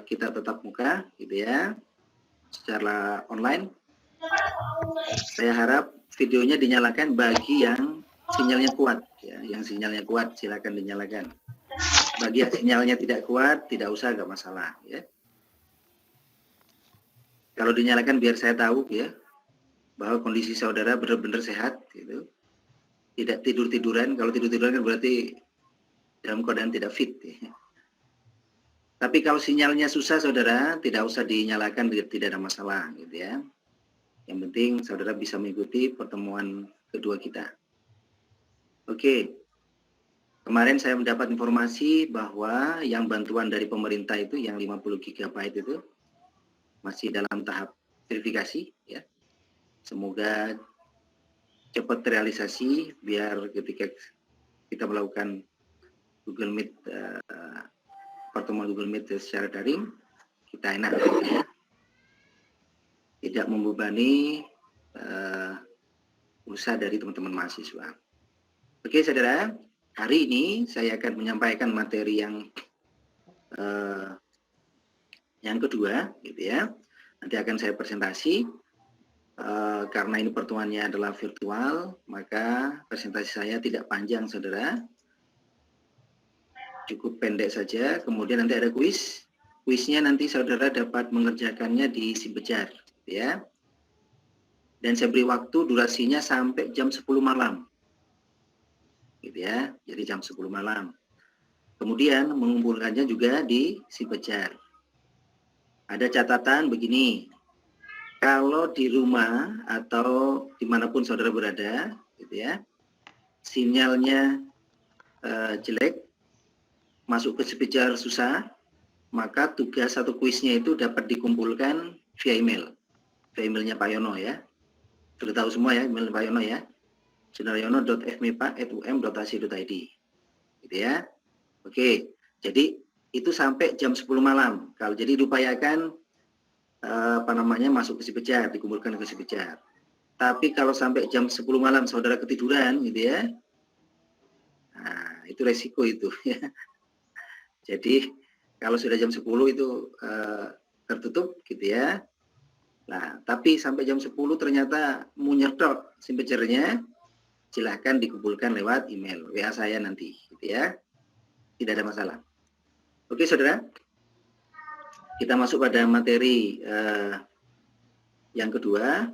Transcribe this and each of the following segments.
kita tatap muka, gitu ya, secara online. Saya harap videonya dinyalakan bagi yang sinyalnya kuat, ya. Yang sinyalnya kuat silakan dinyalakan. Bagi yang sinyalnya tidak kuat, tidak usah, nggak masalah, ya. Kalau dinyalakan biar saya tahu, ya, bahwa kondisi saudara benar-benar sehat, gitu. Tidak tidur-tiduran. Kalau tidur-tiduran kan berarti dalam keadaan tidak fit, ya. Tapi kalau sinyalnya susah, saudara, tidak usah dinyalakan, tidak ada masalah, gitu ya. Yang penting saudara bisa mengikuti pertemuan kedua kita. Oke, kemarin saya mendapat informasi bahwa yang bantuan dari pemerintah itu, yang 50 GB itu, masih dalam tahap verifikasi, ya. Semoga cepat terrealisasi, biar ketika kita melakukan Google Meet, pertemuan Google Meet secara daring, kita enak, ya. Tidak membebani usaha dari teman-teman mahasiswa. Oke, saudara, hari ini saya akan menyampaikan materi yang kedua, gitu ya. Nanti akan saya presentasi. Karena ini pertemuannya adalah virtual, maka presentasi saya tidak panjang, saudara. Cukup pendek saja. Kemudian nanti ada kuis. Kuisnya nanti saudara dapat mengerjakannya di Simbejar, ya. Dan saya beri waktu durasinya sampai jam 10 malam. Gitu ya. Jadi jam 10 malam. Kemudian mengumpulkannya juga di Simbejar. Ada catatan begini. Kalau di rumah atau dimanapun saudara berada, gitu ya, sinyalnya jelek, masuk ke Simbejar susah, maka tugas atau kuisnya itu dapat dikumpulkan via email. Via emailnya Pak Yono, ya. Sudah tahu semua, ya, email Pak Yono, ya. sunaryono.fmipa@um.ac.id. Gitu ya. Oke, jadi itu sampai jam 10 malam. Kalau jadi diupayakan masuk ke Simbejar, dikumpulkan ke Simbejar. Tapi kalau sampai jam 10 malam saudara ketiduran, gitu ya. Nah, itu resiko itu, ya. Jadi kalau sudah jam 10 itu tertutup, gitu ya. Nah, tapi sampai jam 10 ternyata munyerdok Simbejarnya, silahkan dikumpulkan lewat email WA saya nanti, gitu ya. Tidak ada masalah. Oke, saudara. Kita masuk pada materi yang kedua.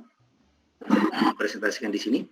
Presentasikan di sini.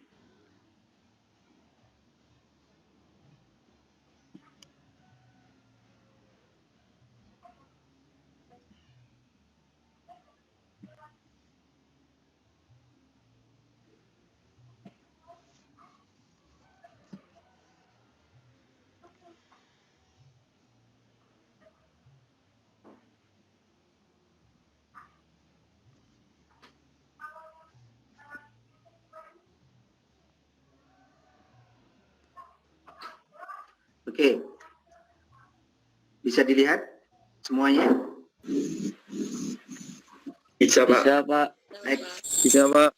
Oke, bisa dilihat semuanya? Bisa, Pak. Bisa, Pak. Baik. Bisa, Pak.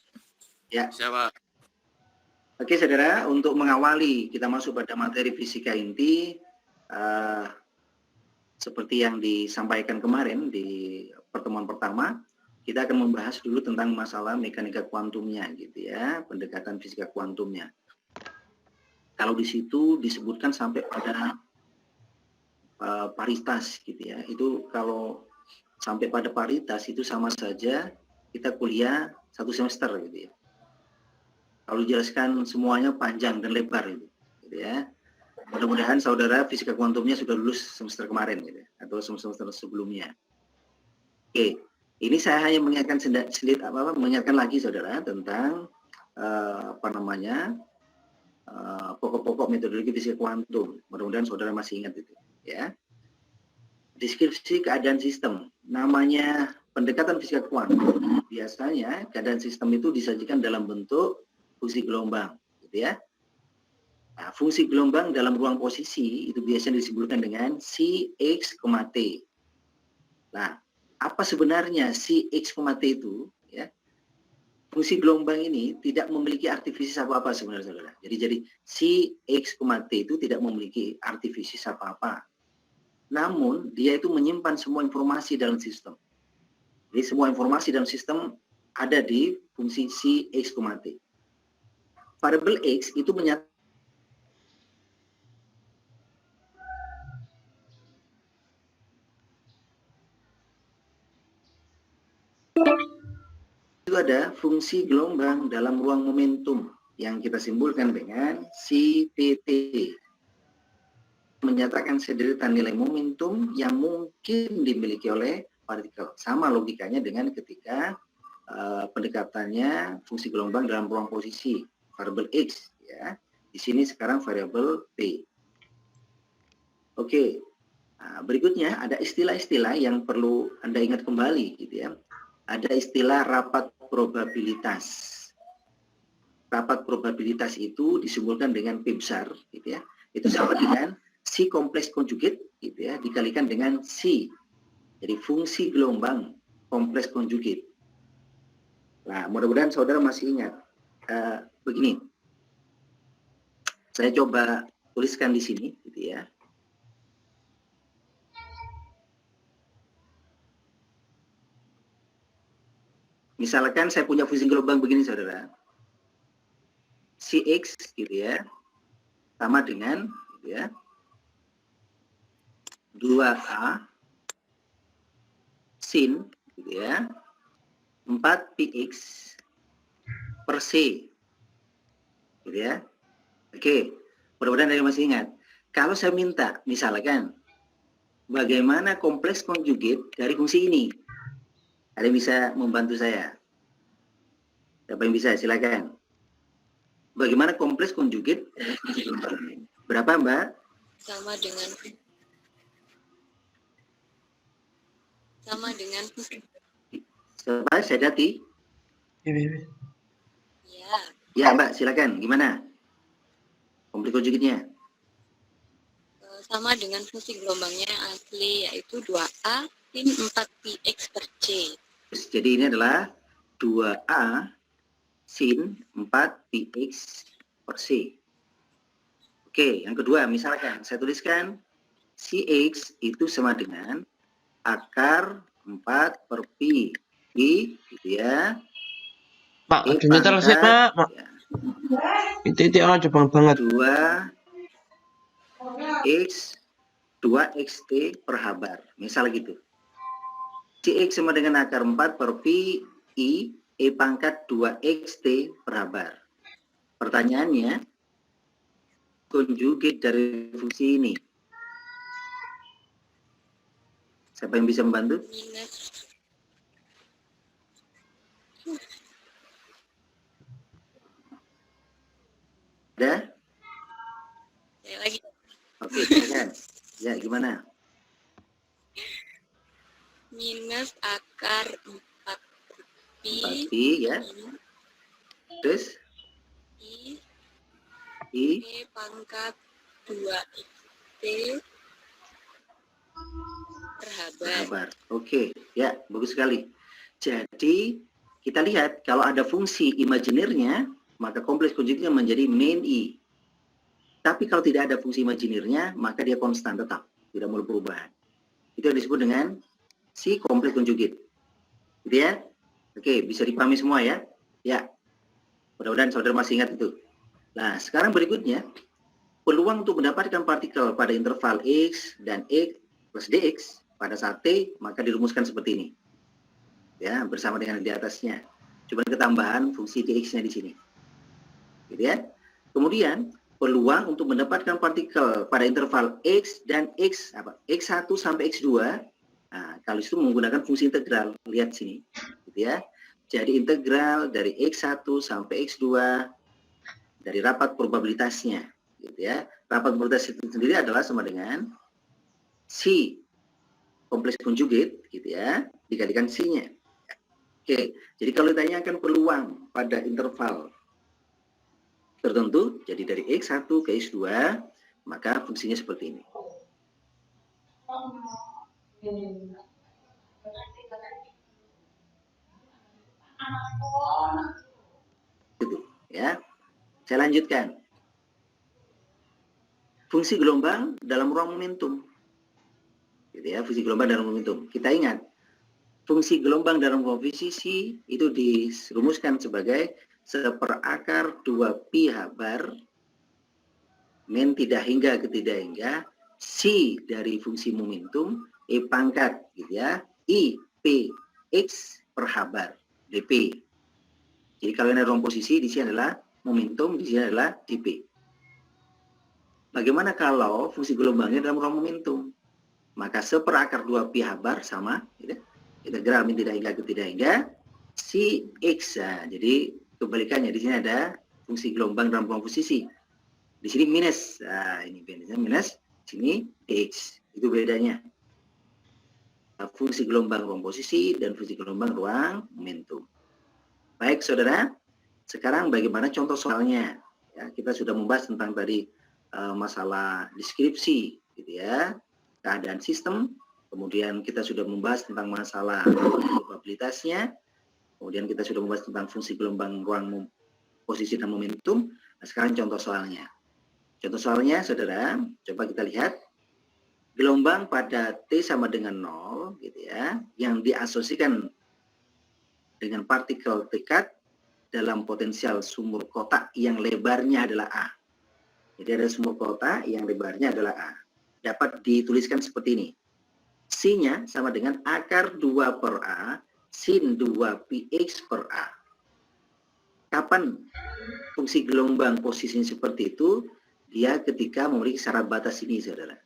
Ya. Bisa, Pak. Oke, saudara, untuk mengawali kita masuk pada materi fisika inti, seperti yang disampaikan kemarin di pertemuan pertama, kita akan membahas dulu tentang masalah mekanika kuantumnya, gitu ya, pendekatan fisika kuantumnya. Kalau di situ disebutkan sampai pada paritas, gitu ya. Itu kalau sampai pada paritas itu sama saja kita kuliah 1 semester, gitu ya. Kalau dijelaskan semuanya panjang dan lebar, gitu ya. Mudah-mudahan saudara fisika kuantumnya sudah lulus semester kemarin, gitu ya, atau semester sebelumnya. Oke, ini saya hanya mengingatkan mengingatkan lagi saudara tentang pokok-pokok metodologi fisika kuantum. Mudah-mudahan saudara masih ingat itu, ya. Deskripsi keadaan sistem. Namanya pendekatan fisika kuantum. Biasanya keadaan sistem itu disajikan dalam bentuk fungsi gelombang, gitu ya. Nah, fungsi gelombang dalam ruang posisi itu biasanya disebutkan dengan Cx, T. Nah, apa sebenarnya Cx, T itu? Ya. Fungsi gelombang ini tidak memiliki artifisius apa-apa sebenarnya, saudara. Jadi Cx, T itu tidak memiliki artifisius apa-apa. namun dia itu menyimpan semua informasi dalam sistem. Jadi semua informasi dalam sistem ada di fungsi si X, T. Variabel X itu menyatakan itu ada fungsi gelombang dalam ruang momentum yang kita simpulkan dengan si PT. Menyatakan sederetan nilai momentum yang mungkin dimiliki oleh partikel. Sama logikanya dengan ketika pendekatannya fungsi gelombang dalam ruang posisi variabel X, ya. Di sini sekarang variabel P. Oke. Nah, berikutnya ada istilah-istilah yang perlu Anda ingat kembali, gitu ya. Ada istilah rapat probabilitas. Rapat probabilitas itu disimpulkan dengan P besar, gitu ya. Itu sama dengan si kompleks konjugat, gitu ya, dikalikan dengan si. Jadi fungsi gelombang kompleks konjugat. Nah, mudah-mudahan saudara masih ingat. Begini, saya coba tuliskan di sini, gitu ya. Misalkan saya punya fungsi gelombang begini, saudara. Si X, gitu ya, sama dengan, gitu ya, 2A sin, gitu ya, 4px per C, gitu ya. Oke, mudah-mudahan Anda masih ingat. Kalau saya minta, misalkan, bagaimana kompleks konjugat dari fungsi ini? Ada yang bisa membantu saya? Siapa yang bisa? Silakan. Bagaimana kompleks konjugat? Berapa, Mbak? Sama dengan Siapa? Sedati? ya, Ya, Mbak, silakan. Gimana kompleks konjugatnya? sama dengan fungsi gelombangnya yang asli, yaitu 2A sin 4px per C. Jadi ini adalah 2A sin 4px per C. Oke, yang kedua, misalkan saya tuliskan si X itu sama dengan akar 4 per pi, gitu ya. Pak, adunya terus ya, Pak. Ya, Itu aja banget. 2xt per habar, misal gitu. Si X sama dengan akar 4 per pi I E pangkat 2xt per habar. Pertanyaannya, konjugat dari fungsi ini. Siapa yang bisa membantu? Minus Ada? saya lagi Oke, silakan. Ya, gimana? minus akar 4 pi 4pi ya. Terus I I E pangkat 2xt per habar. habar. Oke, ya, bagus sekali. Jadi, kita lihat kalau ada fungsi imajinernya, maka kompleks konjugatnya menjadi main I. Tapi kalau tidak ada fungsi imajinernya, maka dia konstan tetap, tidak mulai perubahan. Itu yang disebut dengan si kompleks konjugat. Gitu ya? Oke, bisa dipahami semua ya? Ya. Mudah-mudahan saudara masih ingat itu. Nah, sekarang berikutnya, peluang untuk mendapatkan partikel pada interval X dan X plus dx pada saat T, maka dirumuskan seperti ini. Ya, bersama dengan di atasnya. Cuma ketambahan fungsi dx-nya di sini. Gitu ya. Kemudian, peluang untuk mendapatkan partikel pada interval X dan X1 sampai X2, nah, kalau itu menggunakan fungsi integral. Lihat sini. Gitu ya. Jadi integral dari X1 sampai X2 dari rapat probabilitasnya. Gitu ya. Rapat probabilitas itu sendiri adalah sama dengan si kompleks konjugat, gitu ya, dikalikan C-nya. Oke, jadi kalau ditanyakan peluang pada interval tertentu, jadi dari X1 ke X2, maka fungsinya seperti ini. Itu, ya. Saya lanjutkan. Fungsi gelombang dalam ruang momentum. gitu ya, fungsi gelombang dalam momentum. Kita ingat, fungsi gelombang dalam posisi itu dirumuskan sebagai seperakar 2pi bar min tidak hingga ke tidak hingga si dari fungsi momentum pangkat gitu ya, i p x per h bar dp. Jadi kalau ini ruang posisi, di sini adalah momentum, di sini adalah dp. Bagaimana kalau fungsi gelombangnya dalam ruang momentum? Maka seperakar 2pi h bar sama gitu, integral min tidak hingga ke tidak hingga si x. Nah, jadi kebalikannya, di sini ada fungsi gelombang dalam ruang posisi. Di sini minus. Nah, ini minus, sini dx. Itu bedanya. Fungsi gelombang ruang posisi dan fungsi gelombang ruang momentum. Baik, saudara. Sekarang bagaimana contoh soalnya? Ya, kita sudah membahas tentang tadi masalah deskripsi, gitu ya, keadaan sistem. Kemudian kita sudah membahas tentang masalah probabilitasnya. Kemudian kita sudah membahas tentang fungsi gelombang ruang posisi dan momentum. Nah, sekarang contoh soalnya. Contoh soalnya, saudara, coba kita lihat. Gelombang pada T sama dengan 0, gitu ya, yang diasosiasikan dengan partikel dekat dalam potensial sumur kotak yang lebarnya adalah A. Jadi ada sumur kotak yang lebarnya adalah A. Dapat dituliskan seperti ini. Sin-nya sama dengan akar 2 per A sin 2 px per A. Kapan fungsi gelombang posisinya seperti itu? Dia ketika memiliki syarat batas ini, saudara.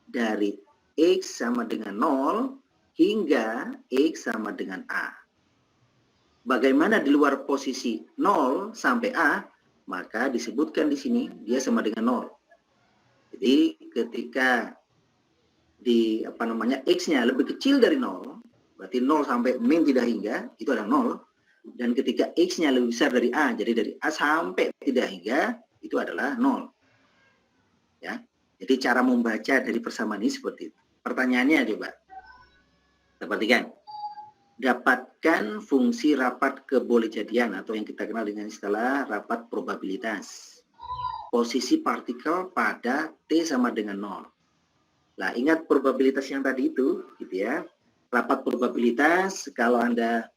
Dari X sama dengan 0 hingga X sama dengan A. Bagaimana di luar posisi 0 sampai A, maka disebutkan di sini dia sama dengan 0. Jadi ketika di X-nya lebih kecil dari 0, berarti 0 sampai min tidak hingga, itu adalah 0. Dan ketika X-nya lebih besar dari A, jadi dari A sampai tidak hingga, itu adalah 0. Ya. Jadi cara membaca dari persamaan ini seperti itu. Pertanyaannya coba. Kita perhatikan. Dapatkan fungsi rapat kebolehjadian atau yang kita kenal dengan istilah rapat probabilitas. Posisi partikel pada T sama dengan 0. Nah, ingat probabilitas yang tadi itu, gitu ya. Rapat probabilitas, kalau Anda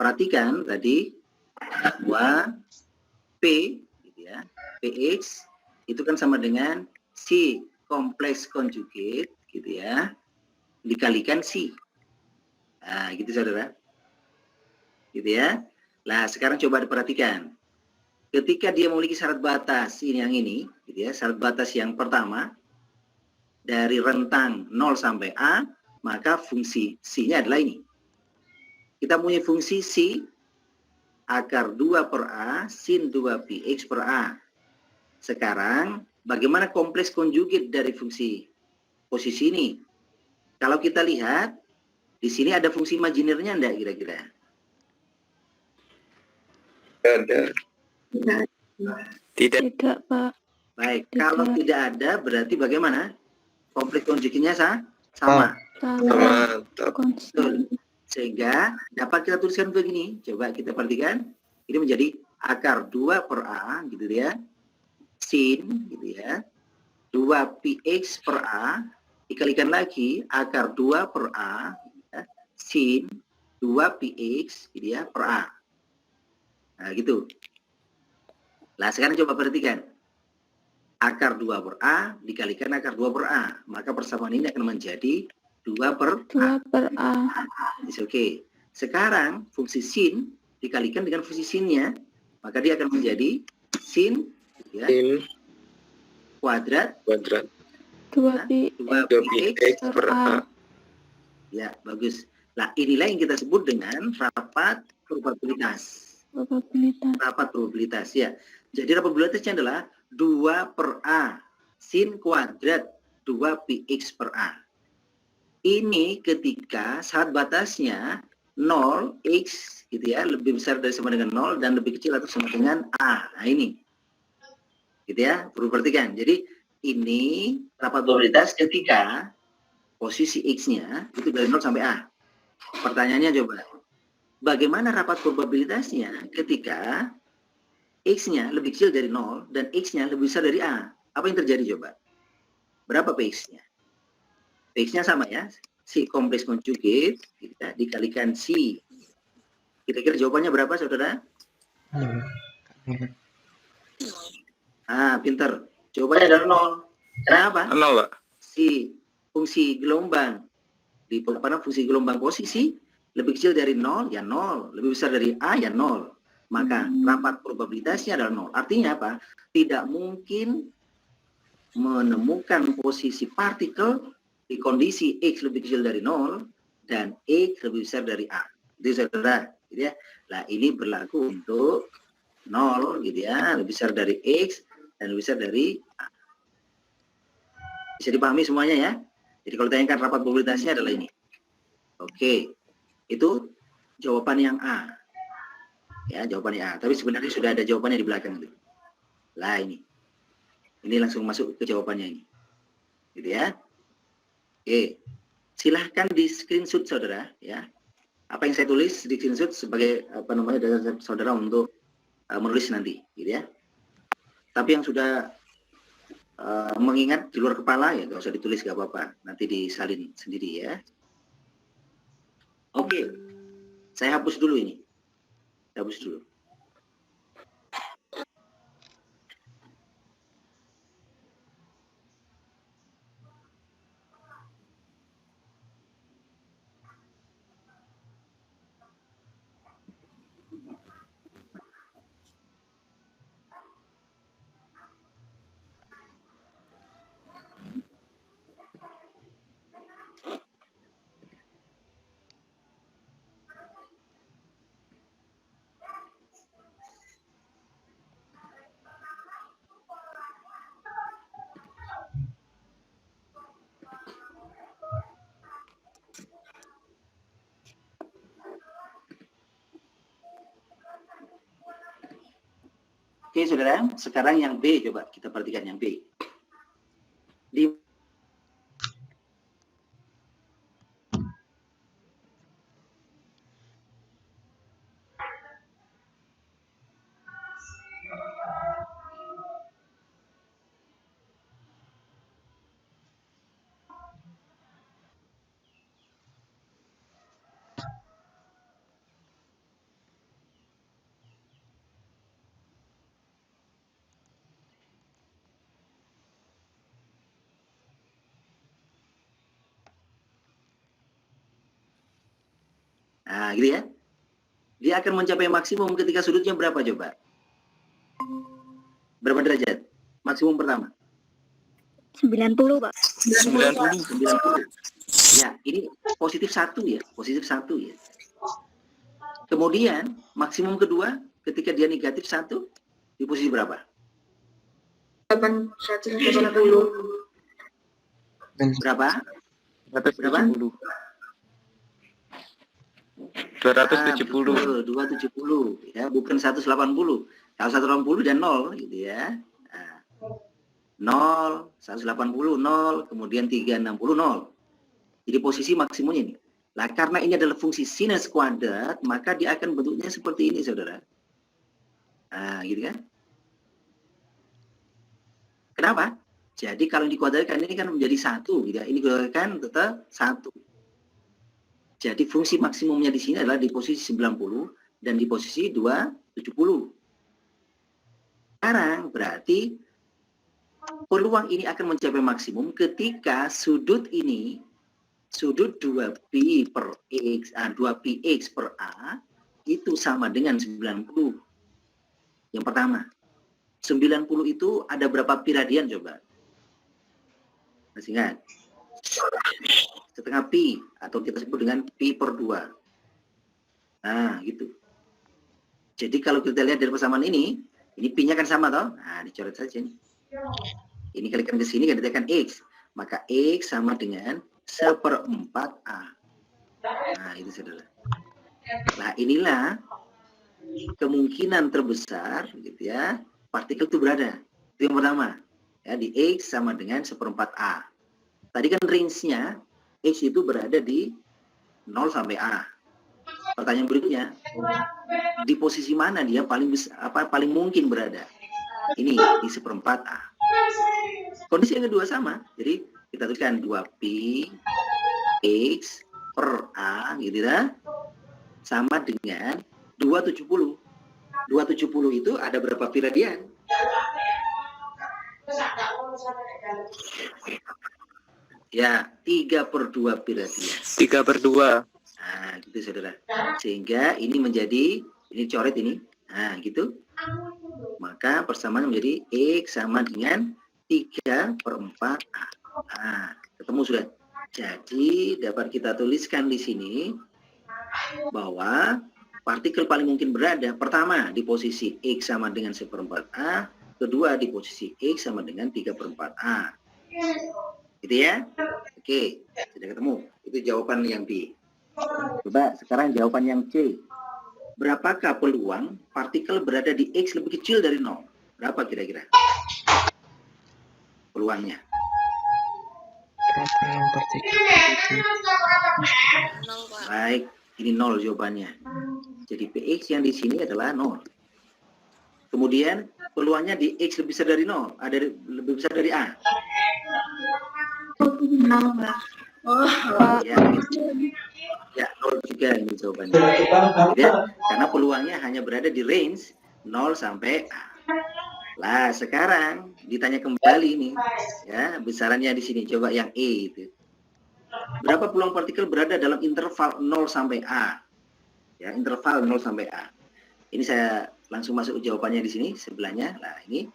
perhatikan tadi, bahwa P, gitu ya, PX, itu kan sama dengan C kompleks konjugate, gitu ya, dikalikan C. Nah, gitu saudara. Gitu ya. Nah, sekarang coba diperhatikan. Ketika dia memiliki syarat batas, ini yang ini, gitu ya, syarat batas yang pertama, dari rentang 0 sampai A, maka fungsi C-nya adalah ini. Kita punya fungsi C, akar 2 per A, sin 2 px per A. Sekarang, bagaimana kompleks konjugate dari fungsi posisi ini? Kalau kita lihat, di sini ada fungsi imajinernya enggak kira-kira? Ada. Tidak, Pak. Baik, Tidak. kalau tidak ada, berarti bagaimana? Kompleks konjugatenya sama. Sama. Betul. Sehingga dapat kita tuliskan begini. Coba kita perhatikan. Ini menjadi akar 2 per A, gitu ya. Sin, gitu ya. 2 px per A, dikalikan lagi akar 2 per A, ya, sin 2 px, gitu ya, per A. Nah, gitu. Nah, sekarang coba perhatikan. Akar 2 per A dikalikan akar 2 per A. Maka persamaan ini akan menjadi 2 per A. 2 per A. Oke. Sekarang fungsi sin dikalikan dengan fungsi sinnya, maka dia akan menjadi sin, ya, Sin kuadrat 2 pi 2px per A. Ya, bagus. Nah, inilah yang kita sebut dengan rapat probabilitas. Probabilitas. Rapat probabilitas, ya. Jadi rapat probabilitasnya adalah 2 per A sin kuadrat 2 px per A. Ini ketika syarat batasnya 0, X, gitu ya, lebih besar dari sama dengan 0 dan lebih kecil atau sama dengan A. Nah, ini. Gitu ya, perlu perhatikan. Jadi, ini rapat probabilitas ketika posisi X-nya itu dari 0 sampai A. Pertanyaannya coba, bagaimana rapat probabilitasnya ketika X-nya lebih kecil dari 0 dan X-nya lebih besar dari A? Apa yang terjadi coba? Berapa Px-nya? X-nya sama ya, si kompleks konjugate kita dikalikan si. Kira-kira jawabannya berapa, saudara? Pinter. Jawabannya adalah 0. Kenapa? 0, Pak. Si fungsi gelombang di fungsi gelombang posisi lebih kecil dari 0 ya 0, lebih besar dari A ya 0. Maka rapat probabilitasnya adalah 0. Artinya apa? Tidak mungkin menemukan posisi partikel di kondisi X lebih kecil dari 0 dan X lebih besar dari A. Itu saudara, gitu ya. Nah, ini berlaku untuk 0 gitu ya, lebih besar dari X dan lebih besar dari A. Bisa dipahami semuanya ya? Jadi kalau ditanyakan rapat probabilitasnya adalah ini. Oke, itu jawaban yang A. Ya, jawabannya A. Tapi sebenarnya sudah ada jawabannya di belakang itu. Lah ini. Ini langsung masuk ke jawabannya ini. Gitu ya. Oke. Silahkan di screenshot saudara ya. Apa yang saya tulis di screenshot sebagai dasar saudara untuk menulis nanti, gitu ya. Tapi yang sudah mengingat di luar kepala ya nggak usah ditulis, nggak apa-apa. Nanti disalin sendiri ya. Oke. Saya hapus dulu ini. Hapus dulu. Oke, saudara. Sekarang yang B, coba kita perhatikan yang B. Di Nah, gitu ya. Dia akan mencapai maksimum ketika sudutnya berapa coba? Berapa derajat? Maksimum pertama. 90, Pak. 90. Ya, ini positif 1 ya. Positif 1 ya. Kemudian, maksimum kedua ketika dia negatif 1 di posisi berapa? 180. Berapa? 270. 270. 270 ya, bukan 180. Kalau 180 dan 0 gitu ya. Nah, 0, 180, 0, kemudian 360, 0. Jadi posisi maksimumnya ini. Nah, karena ini adalah fungsi sinus kuadrat, maka dia akan bentuknya seperti ini, saudara. Nah, gitu kan. Kenapa? Jadi kalau dikuadratkan ini kan menjadi 1, gitu ya. Ini dikuadratkan tetap 1. Jadi fungsi maksimumnya di sini adalah di posisi 90 dan di posisi 270. Sekarang berarti peluang ini akan mencapai maksimum ketika sudut ini, sudut 2pi per x, 2px per a itu sama dengan 90. Yang pertama, 90 itu ada berapa pi radian coba? Masih ingat? Setengah pi atau kita sebut dengan pi per 2. Nah, gitu. Jadi kalau kita lihat dari persamaan ini pi-nya kan sama toh? Nah, dicoret saja nih. Ini kalikan ke sini kan ditekan x. Maka x sama dengan 1/4 A. Nah, itu saudara. Nah, inilah kemungkinan terbesar gitu ya, partikel itu berada. Itu yang pertama. Ya, di x sama dengan 1/4 A. Tadi kan range-nya X itu berada di 0 sampai A. Pertanyaan berikutnya, di posisi mana dia paling mungkin berada? Ini di 1/4 A. Kondisi yang kedua sama. Jadi kita tuliskan 2pi X per A gitu ya, sama dengan 270. 270 itu ada berapa pi radian? Ya, 3/2 pi radian. 3/2. Nah, gitu saudara. Sehingga ini menjadi, ini coret ini. Nah, gitu. Maka persamaan menjadi X sama dengan 3/4 A. Nah, ketemu sudah. Jadi dapat kita tuliskan di sini bahwa partikel paling mungkin berada pertama di posisi X sama dengan 1/4 A, kedua di posisi X sama dengan 3/4 A. Gitu ya? Oke, sudah ketemu. Itu jawaban yang B. Coba sekarang jawaban yang C. Berapakah peluang partikel berada di X lebih kecil dari 0? Berapa kira-kira peluangnya? Berapa yang partikel? 0, Pak. Baik, ini 0 jawabannya. Jadi Px yang di sini adalah 0. Kemudian peluangnya di X lebih besar dari 0, ada lebih besar dari A. 0, Pak. Ya, ya 0 juga ini jawabannya. Ya, karena peluangnya hanya berada di range 0 sampai A. Lah, sekarang ditanya kembali nih, ya, besarannya di sini. Coba yang E itu. Berapa peluang partikel berada dalam interval 0 sampai A? Ya, interval 0 sampai A. Ini saya langsung masuk jawabannya di sini sebelahnya. Nah, ini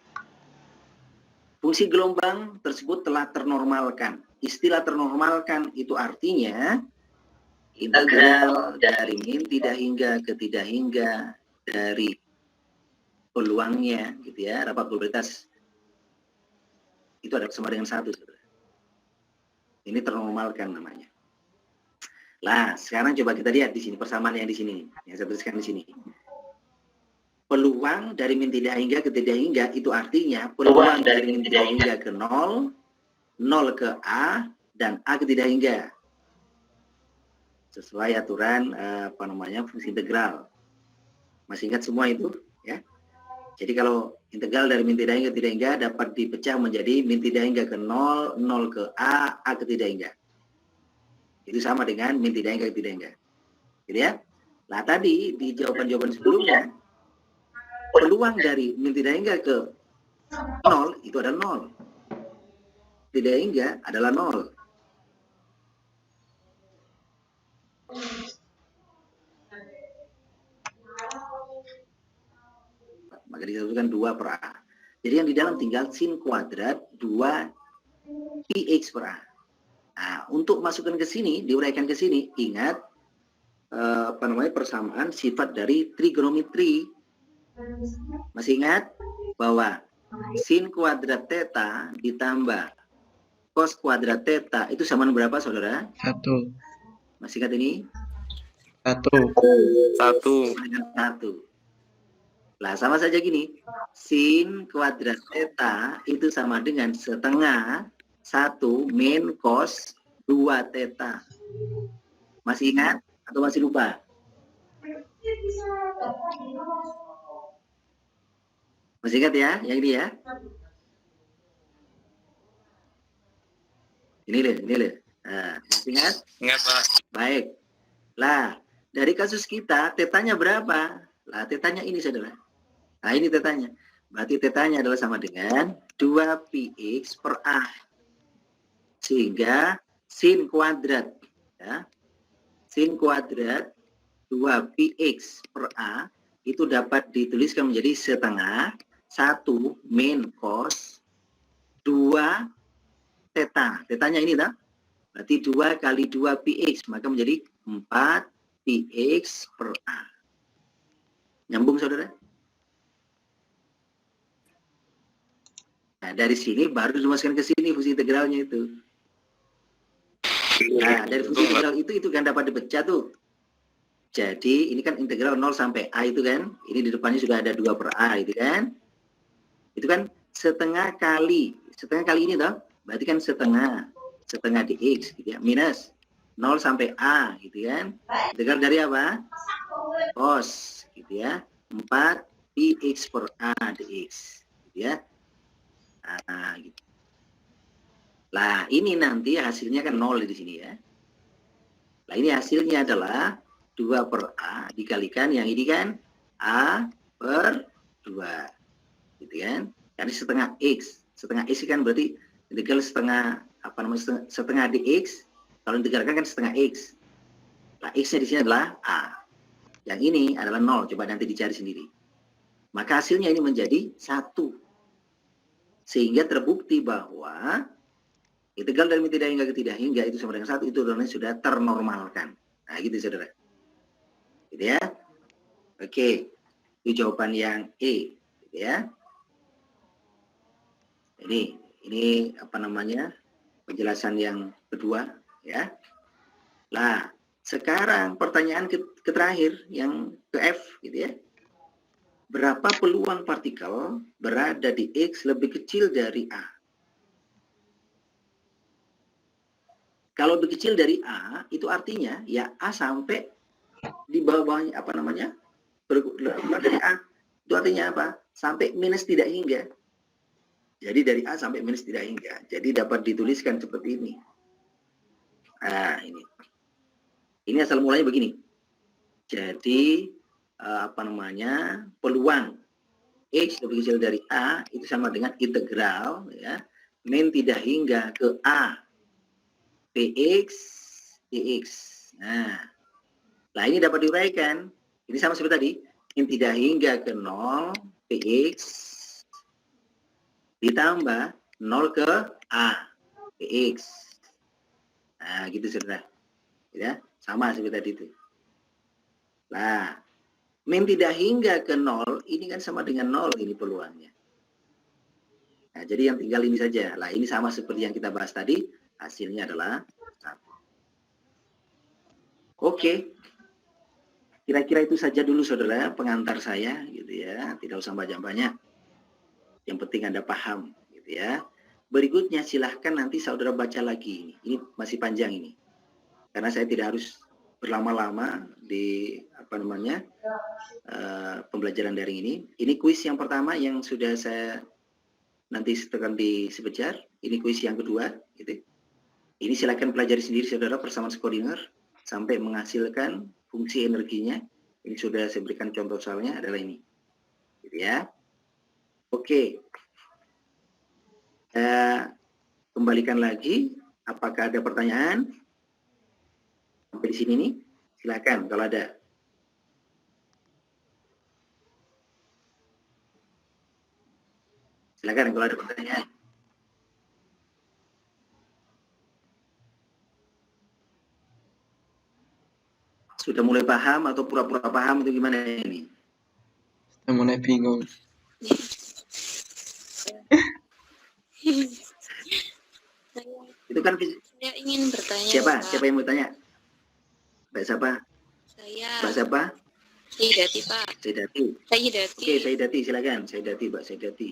fungsi gelombang tersebut telah ternormalkan. Istilah ternormalkan itu artinya integral dari min tidak hingga ke tidak hingga dari peluangnya, gitu ya, dapat probabilitas itu adalah sama dengan 1. Ini ternormalkan namanya. Lah, sekarang coba kita lihat di sini persamaan yang di sini, yang saya tuliskan di sini. Peluang dari min tidak hingga ke tidak hingga itu artinya peluang dari min tidak hingga ke 0, 0 ke A, dan A ke tidak hingga. Sesuai aturan fungsi integral. Masih ingat semua itu, ya? Jadi kalau integral dari min tidak hingga ke tidak hingga dapat dipecah menjadi min tidak hingga ke 0, 0 ke A, A ke tidak hingga. Itu sama dengan min tidak hingga ke tidak hingga. Gitu ya? Nah, tadi di jawaban-jawaban sebelumnya peluang dari min tidak hingga ke 0 itu adalah 0. Tidak hingga adalah 0. Maka disebutkan 2/A. Jadi yang di dalam tinggal sin kuadrat 2 px per A. Nah, untuk masukkan ke sini, diuraikan ke sini, ingat persamaan sifat dari trigonometri. Masih ingat bahwa sin kuadrat theta ditambah cos kuadrat theta itu sama dengan berapa, saudara? 1. Masih ingat ini? 1. 1. Sama dengan 1. Lah, sama saja gini. Sin kuadrat theta itu sama dengan setengah 1 min cos 2 theta. Masih ingat atau masih lupa? Masih ingat ya, yang ini ya? Ini loh. Nah, masih ingat? Ingat, Pak. Baik. Lah, dari kasus kita, tetanya berapa? Lah, tetanya ini, saudara. Nah, ini tetanya. Berarti tetanya adalah sama dengan 2 px per A. Sehingga sin kuadrat, ya, sin kuadrat 2 px per A itu dapat dituliskan menjadi setengah 1 min cos 2 theta. Tetanya ini, tak? Berarti 2 kali 2 px, maka menjadi 4 px per A. Nyambung, saudara? Nah, dari sini baru dimasukkan ke sini fungsi integralnya itu. Nah, dari fungsi integral itu kan dapat dipecah tuh. Jadi, ini kan integral 0 sampai A itu kan. Ini di depannya sudah ada 2 per A itu kan. Itu kan setengah kali ini toh. Berarti kan setengah dx gitu ya. Minus 0 sampai A gitu kan. Integral dari apa? Cos gitu ya. 4 px per A dx gitu ya. Nah, gitu. Lah, ini nanti hasilnya kan 0 di sini ya. Nah, ini hasilnya adalah 2 per A dikalikan yang ini kan A per 2. Gitu kan? Karena setengah X. Setengah X kan berarti integral setengah, setengah dx. Kalau integralkan kan setengah X. Nah, X-nya di sini adalah A. Yang ini adalah 0. Coba nanti dicari sendiri. Maka hasilnya ini menjadi 1. Sehingga terbukti bahwa integral dari tidak hingga ke tidak hingga itu sama dengan 1, itu sudah ternormalkan. Nah, gitu saudara. Gitu ya. Oke. Itu jawaban yang E. Gitu ya. Ini penjelasan yang kedua ya. Lah, sekarang pertanyaan ke terakhir yang ke F gitu ya. Berapa peluang partikel berada di X lebih kecil dari A? Kalau lebih kecil dari A, itu artinya ya A sampai di bawahnya dari A. Itu artinya apa? Sampai minus tidak hingga. Jadi dari A sampai minus tidak hingga. Jadi dapat dituliskan seperti ini. Nah, ini. Ini asal mulanya begini. Jadi peluang X lebih kecil dari A itu sama dengan integral ya min tidak hingga ke A Px dx. Nah, ini dapat diuraikan. Ini sama seperti tadi. Min tidak hingga ke 0 Px ditambah 0 ke A Px. Nah, gitu saudara. Ya, sama seperti tadi itu. Nah, min tidak hingga ke 0 ini kan sama dengan 0 ini peluangnya. Nah, jadi yang tinggal ini saja. Lah, ini sama seperti yang kita bahas tadi. Hasilnya adalah 1. Oke. Kira-kira itu saja dulu saudara pengantar saya gitu ya. Tidak usah banyak-banyak. Yang penting Anda paham gitu ya. Berikutnya silahkan nanti saudara baca lagi. Ini masih panjang ini. Karena saya tidak harus berlama-lama di pembelajaran daring ini. Ini kuis yang pertama yang sudah saya nanti setelkan di Sepejar. Ini kuis yang kedua gitu. Ini silakan pelajari sendiri saudara bersama Schrödinger sampai menghasilkan fungsi energinya. Ini sudah saya berikan contoh soalnya adalah ini. Gitu ya. Oke. Kembalikan lagi. Apakah ada pertanyaan? Sampai di sini nih. Silakan kalau ada. Silakan kalau ada pertanyaan. Sudah mulai paham atau pura-pura paham atau gimana ini? Sudah mulai bingung. Itu kan Saya ingin bertanya. siapa? Pak. Siapa yang mau tanya? Mbak siapa? Saya. Mbak siapa? Saidati, Pak. Saidati. Saidati. Oke, Saidati silakan. Saidati, Mbak Saidati.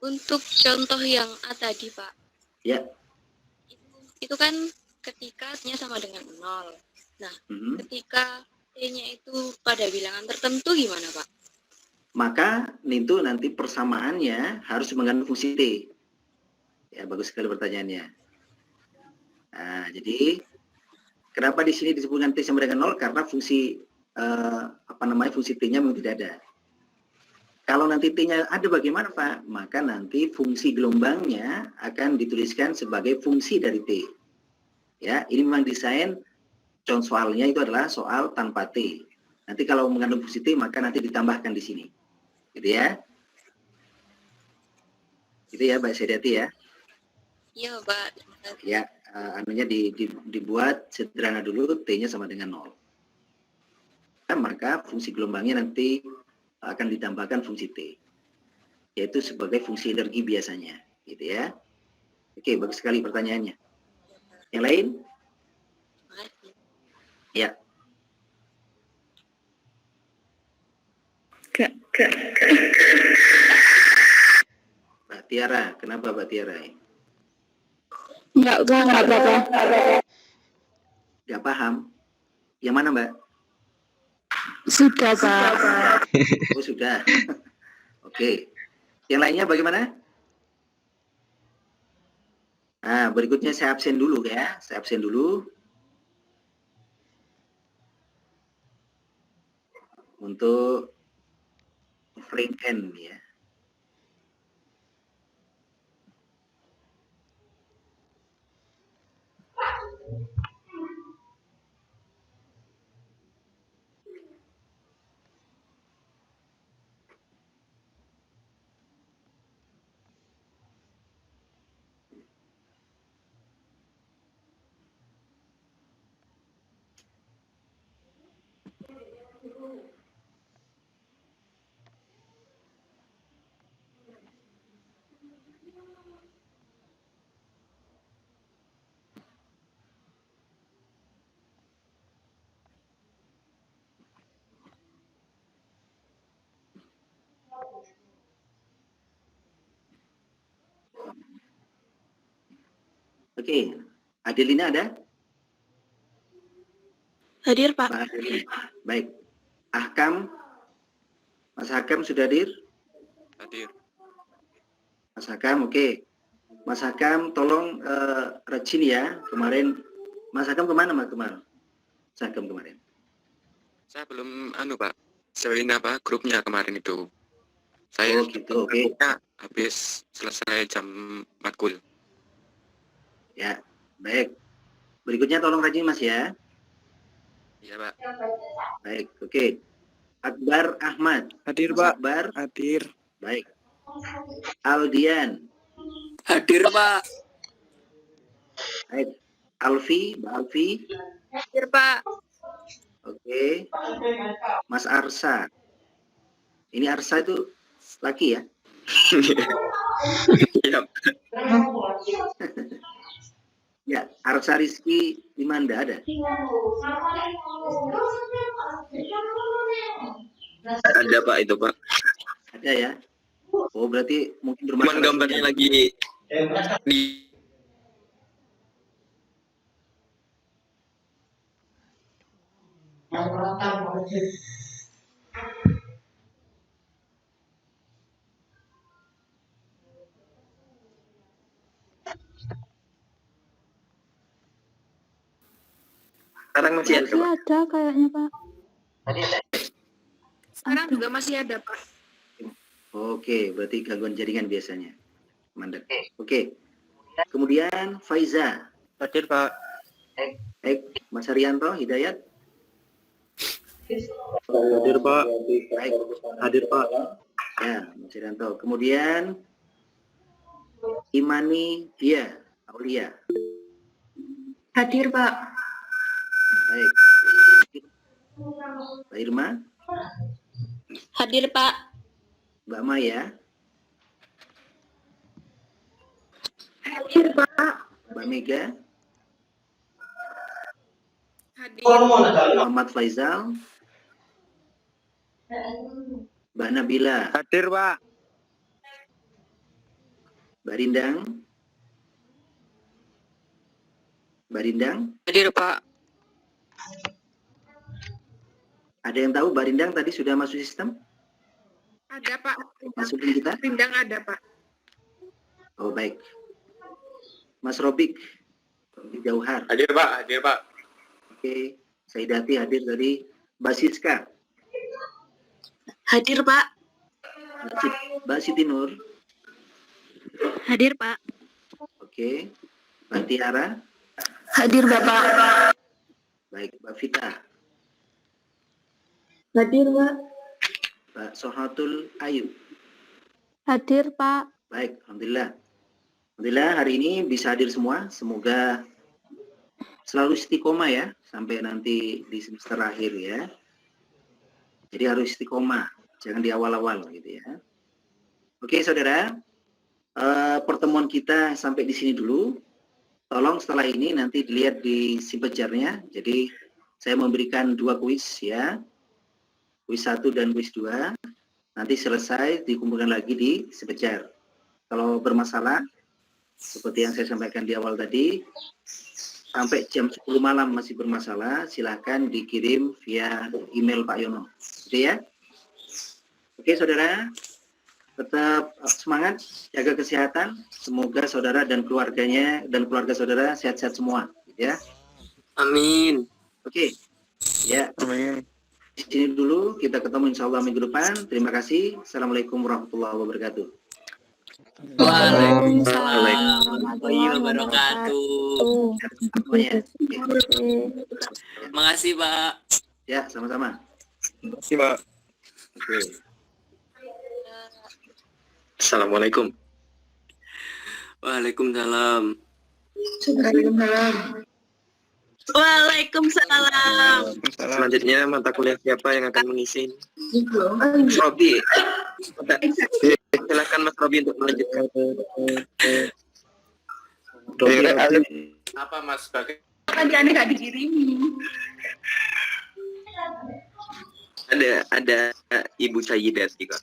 Untuk contoh yang A tadi, Pak. Ya. Itu kan ketika T-nya sama dengan 0. Nah, ketika T-nya itu pada bilangan tertentu gimana, Pak? Maka itu nanti persamaannya harus mengandung fungsi T. Ya, bagus sekali pertanyaannya. Nah, jadi kenapa di sini disebutkan T sama dengan 0? Karena fungsi fungsi T-nya memang tidak ada. Kalau nanti T-nya ada bagaimana, Pak? Maka nanti fungsi gelombangnya akan dituliskan sebagai fungsi dari T. Ya, ini memang desain contoh soalnya itu adalah soal tanpa T. Nanti kalau mengandung fungsi T, maka nanti ditambahkan di sini. Gitu ya. Gitu ya, Mbak Saidati ya. Iya, Pak. Ya, dibuat sederhana dulu, T-nya sama dengan 0. Nah, maka fungsi gelombangnya nanti akan ditambahkan fungsi T. Yaitu sebagai fungsi energi biasanya. Gitu ya. Oke, bagus sekali pertanyaannya. Yang lain? Ya. Mbak Tiara, kenapa Mbak Tiara? Enggak apa-apa. Nggak paham. Yang mana, Mbak? Sudah, Pak. Oh, sudah. Oke. Yang lainnya bagaimana? Nah, berikutnya saya absen dulu ya. Saya absen dulu. Untuk Frank N ya. Oke, Adelina ada? Hadir, Pak. Baik. Ahkam, Mas Hakam sudah hadir? Hadir. Mas Hakam, oke. Mas Hakam, tolong rajin ya. Kemarin, Mas Hakam kemana Mas kemarin? Mas Hakam kemarin. Saya belum Pak. Join grupnya kemarin itu. Saya gitu, oke. Habis selesai jam matkul. Ya, baik. Berikutnya tolong rajin Mas ya. Iya, Pak. Baik, oke. Akbar Ahmad. Hadir, Mas Pak. Akbar. Hadir. Baik. Aldian. Hadir, Pak. Baik. Alfi, Mbak Alfi. Hadir, Pak. Oke. Mas Arsa. Ini Arsa itu laki ya? Iya. Ya, Arsa Rizky Limanda ada? Ada, Pak, itu, Pak. Ada ya? Oh, berarti mungkin Cuman bermasalah. gambarnya lagi di sekarang masih ada, Masih Pak. ada kayaknya, Pak. Sekarang juga masih ada, Pak. Oke, berarti gangguan jaringan biasanya. Mandek. Oke. Kemudian Faiza. Hadir, Pak. Baik, Mas Haryanto, Hidayat. Hadir, Pak. Baik, Hadir, Pak. ya, Mas Haryanto. Kemudian Imani Dia, Aulia. Hadir, Pak. Baik. Mbak Irma, Hadir, Pak. Mbak Maya, Hadir, Pak. Mbak Mega, Hadir. Muhammad Faizal, Mbak Nabila, Hadir, Pak. Mbak Rindang, Mbak Rindang. Hadir, Pak. Ada yang tahu Mbak Rindang tadi sudah masuk sistem? Ada, Pak. Masukin kita? Rindang ada, Pak. Oh, baik. Mas Robik, Jauhar. Hadir, Pak. Hadir, Pak. Oke, Saidati hadir tadi. Mbak Siska, Hadir, Pak. Mbak Siti Nur. Hadir, Pak. Oke, Mbak Tiara. Hadir, Bapak. Baik, Mbak Vita. Hadir, Pak. Mbak Sohatul Ayu. Hadir, Pak. Baik, Alhamdulillah. Alhamdulillah hari ini bisa hadir semua. Semoga selalu istiqomah ya, sampai nanti di semester akhir ya. Jadi harus istiqomah, jangan di awal-awal gitu ya. Oke saudara, pertemuan kita sampai di sini dulu. Tolong setelah ini nanti dilihat di simpejarnya. Jadi saya memberikan 2 kuis ya. Kuis 1 dan kuis 2. Nanti selesai dikumpulkan lagi di simpejar. Kalau bermasalah, seperti yang saya sampaikan di awal tadi, sampai jam 10 malam masih bermasalah, silahkan dikirim via email Pak Yono. Gitu ya. Oke saudara, tetap semangat, jaga kesehatan. Semoga saudara dan keluarganya dan keluarga saudara sehat-sehat semua, ya. Amin. Oke, ya. Amin. Di sini dulu, kita ketemu insya Allah minggu depan. Terima kasih. Assalamualaikum warahmatullahi wabarakatuh. Waalaikumsalam warahmatullahi wabarakatuh. Semuanya. Makasih, Pak. Ya, sama-sama. Terima kasih, Pak. Oke. Assalamualaikum. Waalaikumsalam. Waalaikumsalam. Selanjutnya mata kuliah siapa yang akan mengisi? Mas Robi. Silakan Mas Robi untuk melanjutkan. Apa Mas sebagai Jangan nggak dikirimi. Ada Ibu Sayyidat juga.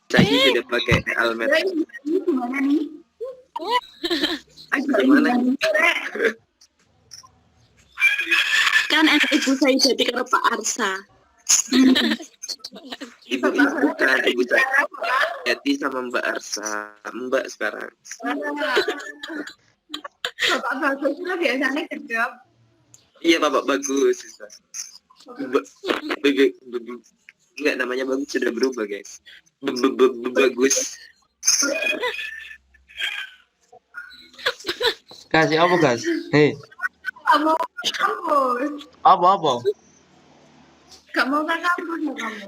Saya sudah pakai almet. Gimana nih? Gimana? Kan anak ibu saya jadi karo Pak Arsa. Ibu bukan Ibu Sayyidat sama Mbak Arsa. Mbak sekarang. Bapak bagus lah biasanya kerja. Iya Bapak bagus. Enggak, namanya bagus sudah berubah guys. Bagus. Kasih apa, Gas? Hei, Kamu kampus. apa? Kamu kan kampus ya kamu.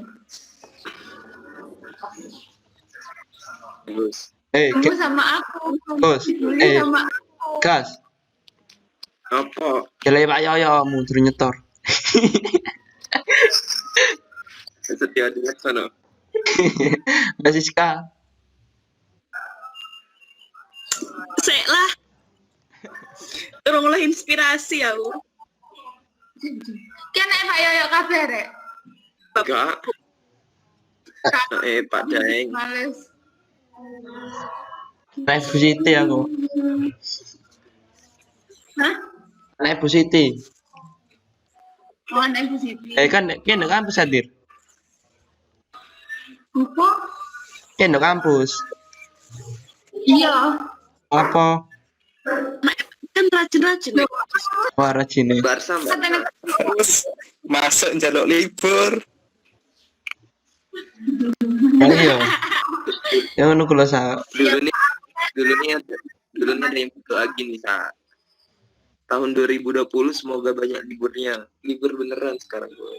Bagus. Hei, Kamu sama aku. Gus, Dibully sama aku. Gas. Apa? Jelek Pak Yoyo mundur nyetor. Setia dengan sana. Mbak Siska. Sek lah. Turun lo inspirasi aku. Kan Pak Yoyo kabar rek. Enggak. Pak Daeng. Males. Naik Bu Siti aku. Hah? Naik Bu Siti. Oh, anak ibu Siti. Kan kampus hadir. Buku? Kampus. Iya. Apa? Kan rajin-rajin. Wah, rajin nih. Barsa Mbak. masuk jaluk libur? Iya. Yang ngono kula sa. Dulu nih ada yang doa gini sa. Tahun 2020 semoga banyak liburnya. Libur beneran sekarang gue.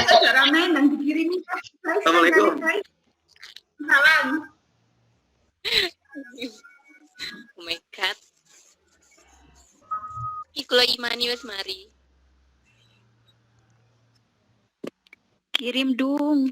Saudara main dan dikirimi. Assalamualaikum. Salam. Oh my god. Ikulo imani wes mari. Kirim dong.